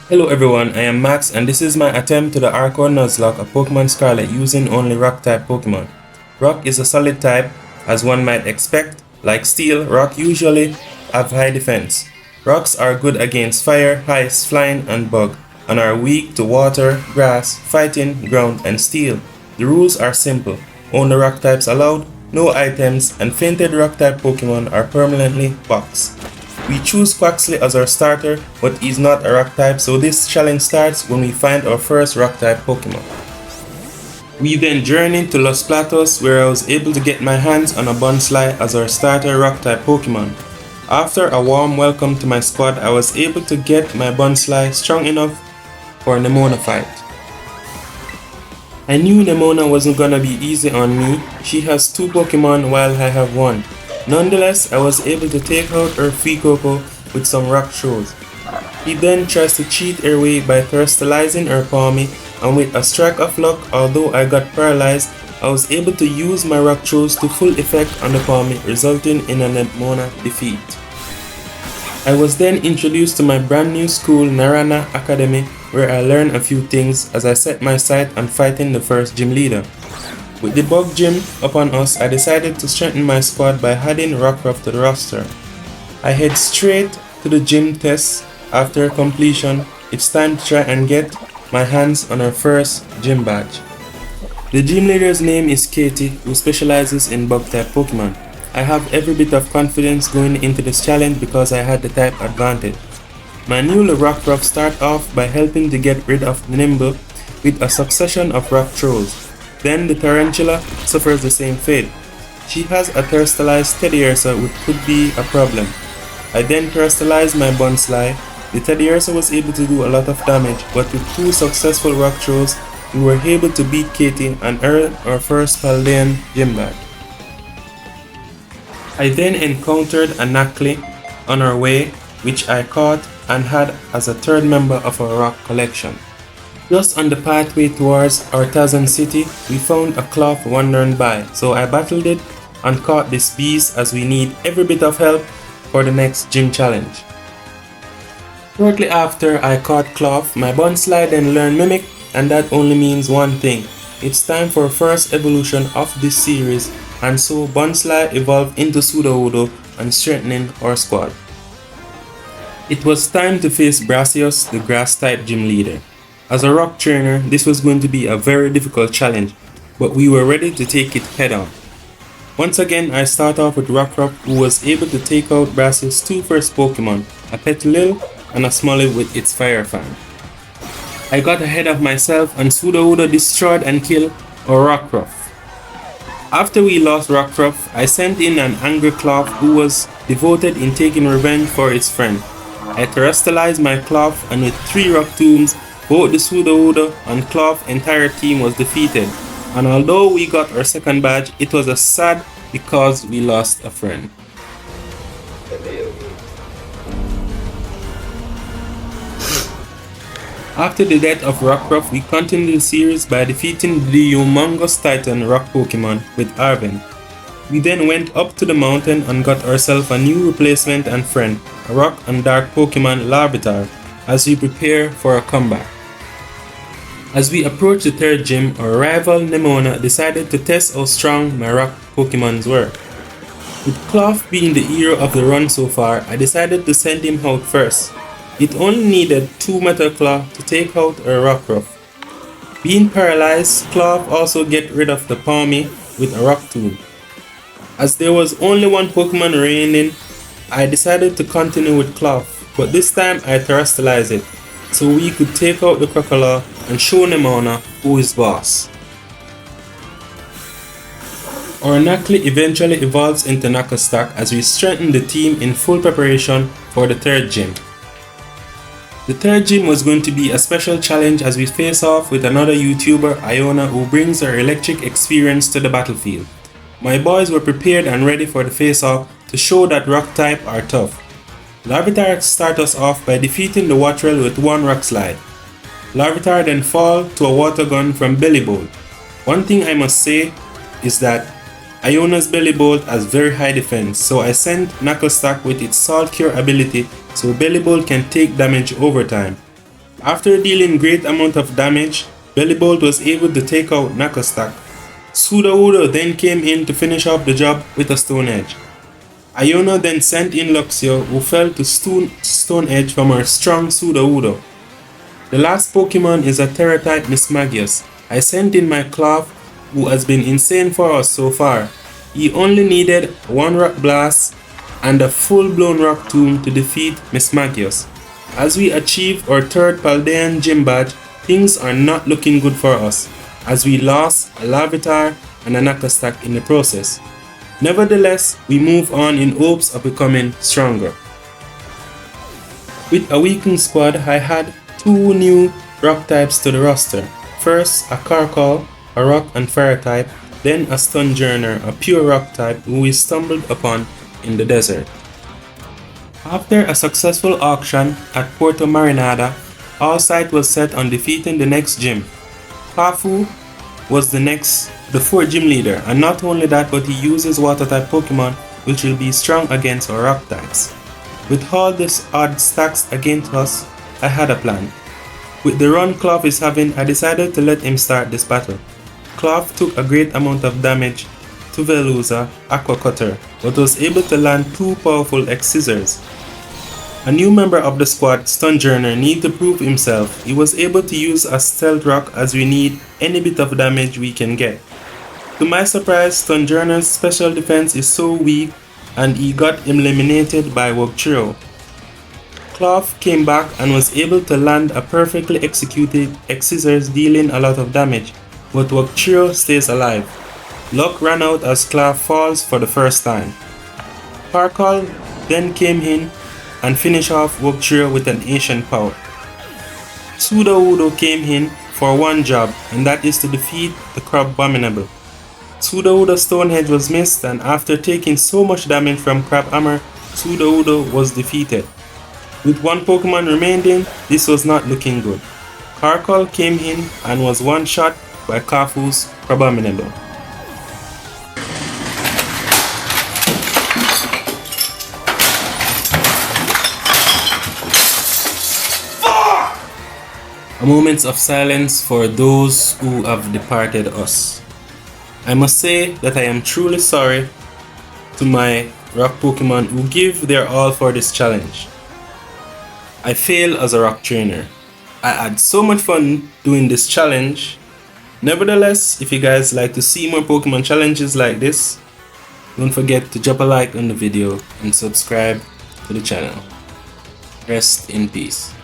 Hello everyone, I am Max and this is my attempt to the Arco Nuzlocke of Pokemon Scarlet using only Rock type Pokemon. Rock is a solid type, as one might expect. Like Steel, Rock usually have high defense. Rocks are good against Fire, Ice, Flying, and Bug, and are weak to Water, Grass, Fighting, Ground, and Steel. The rules are simple. Only Rock types allowed, no items, and fainted Rock type Pokemon are permanently boxed. We choose Quaxley as our starter, but he's not a rock type, so this challenge starts when we find our first rock type Pokemon. We then journeyed to Los Platos, where I was able to get my hands on a Bonsly as our starter rock type Pokemon. After a warm welcome to my squad, I was able to get my Bonsly strong enough for a Nemona fight. I knew Nemona wasn't gonna be easy on me. She has 2 Pokemon while I have 1. Nonetheless, I was able to take out her Fuecoco with some rock throws. He then tries to cheat her way by terastallizing her Palmy, and with a strike of luck, although I got paralyzed, I was able to use my rock throws to full effect on the Palmy, resulting in a Nemona defeat. I was then introduced to my brand new school, Narana Academy, where I learned a few things as I set my sight on fighting the first gym leader. With the bug gym upon us, I decided to strengthen my squad by adding Rockruff to the roster. I head straight to the gym test. After completion, it's time to try and get my hands on our first gym badge. The gym leader's name is Katie, who specializes in bug type Pokemon. I have every bit of confidence going into this challenge because I had the type advantage. My new Rockruff start off by helping to get rid of Nimble with a succession of rock throws. Then the Tarantula suffers the same fate. She has a terastallized Teddiursa, which could be a problem. I then terastallized my Bonsly. The Teddiursa was able to do a lot of damage, but with 2 successful rock throws, we were able to beat Katie and earn our first Paldean gym badge. I then encountered a Nacli on our way, which I caught and had as a 3rd member of our rock collection. Just on the pathway towards our Tazan city, we found a cloth wandering by, so I battled it and caught this beast as we need every bit of help for the next gym challenge. Shortly after I caught Cloth, my Bonsly then learned Mimic, and that only means one thing. It's time for first evolution of this series, and so Bonsly evolved into Sudowoodo and strengthening our squad. It was time to face Brassios, the grass type gym leader. As a rock trainer, this was going to be a very difficult challenge, but we were ready to take it head on. Once again, I start off with Rockruff, who was able to take out Brassios' 2 first Pokemon, a Petilil and a Smolly with its Fire Fan. I got ahead of myself and Sudowoodo destroyed and killed our Rockruff. After we lost Rockruff, I sent in an angry Cloth who was devoted in taking revenge for its friend. I terastallized my Cloth, and with 3 Rock Tombs, both the Sudowoodo and Cloth entire team was defeated, and although we got our 2nd badge, it was a sad because we lost a friend. After the death of Rockruff, we continued the series by defeating the humongous Titan Rock Pokemon with Arven. We then went up to the mountain and got ourselves a new replacement and friend, a Rock and Dark Pokemon Larvitar, as we prepare for a comeback. As we approached the 3rd gym, our rival Nemona decided to test how strong my rock Pokemons were. With Cloth being the hero of the run so far, I decided to send him out first. It only needed 2 Metal Claw to take out our Rockruff. Being paralyzed, Cloth also get rid of the Palmy with a Rock Tomb. As there was only 1 Pokemon remaining, I decided to continue with Cloth, but this time I terastallized it, so we could take out the Crocodile and show Nemona who is boss. Our Nacli eventually evolves into Knucklestock as we strengthen the team in full preparation for the 3rd gym. The 3rd gym was going to be a special challenge as we face off with another YouTuber, Iona, who brings her electric experience to the battlefield. My boys were prepared and ready for the face-off to show that rock type are tough. Larvitar starts us off by defeating the Wattrel with 1 Rock Slide. Larvitar then falls to a Water Gun from Bellibolt. One thing I must say is that Iona's Bellibolt has very high defense, so I sent Knucklestock with its Salt Cure ability so Bellibolt can take damage over time. After dealing great amount of damage, Bellibolt was able to take out Knackerstack. Sudowoodo then came in to finish off the job with a Stone Edge. Iona then sent in Luxio, who fell to Stone Edge from her strong Sudowoodo. The last Pokemon is a Terra-type Mismagius. I sent in my Cloth, who has been insane for us so far. He only needed one Rock Blast and a full-blown Rock Tomb to defeat Mismagius. As we achieve our third Paldean Gym badge, things are not looking good for us, as we lost a Larvitar and a Knackerstack in the process. Nevertheless, we move on in hopes of becoming stronger. With a weakened squad, I had two new rock types to the roster. First, a Carkol, a rock and fire type, then a Stunjourner, a pure rock type who we stumbled upon in the desert. After a successful auction at Puerto Marinada, all sight was set on defeating the next gym. Pafu was the fourth gym leader, and not only that, but he uses water type Pokemon which will be strong against our rock types. With all this odd stacks against us, I had a plan. With the run Cloth is having, I decided to let him start this battle. Cloth took a great amount of damage to Veluza, Aqua Cutter, but was able to land two powerful X-Scissors. A new member of the squad, Stunjourner, needed to prove himself. He was able to use a Stealth Rock as we need any bit of damage we can get. To my surprise, Stunjourner's special defense is so weak and he got eliminated by Wugtrio. Cloth came back and was able to land a perfectly executed X-Scissors, dealing a lot of damage, but Wugtrio stays alive. Luck ran out as Cloth falls for the first time. Carkol then came in and finished off Wugtrio with an Ancient Power. Sudowoodo came in for one job, and that is to defeat the Crabominable. Sudowoodo's Stone Edge was missed, and after taking so much damage from Crabhammer, Sudowoodo was defeated. With one Pokemon remaining, this was not looking good. Carkol came in and was one shot by Kafu's Crabominable. A moment of silence for those who have departed us. I must say that I am truly sorry to my rock Pokemon who give their all for this challenge. I failed as a rock trainer. I had so much fun doing this challenge. Nevertheless, if you guys like to see more Pokemon challenges like this, don't forget to drop a like on the video and subscribe to the channel. Rest in peace.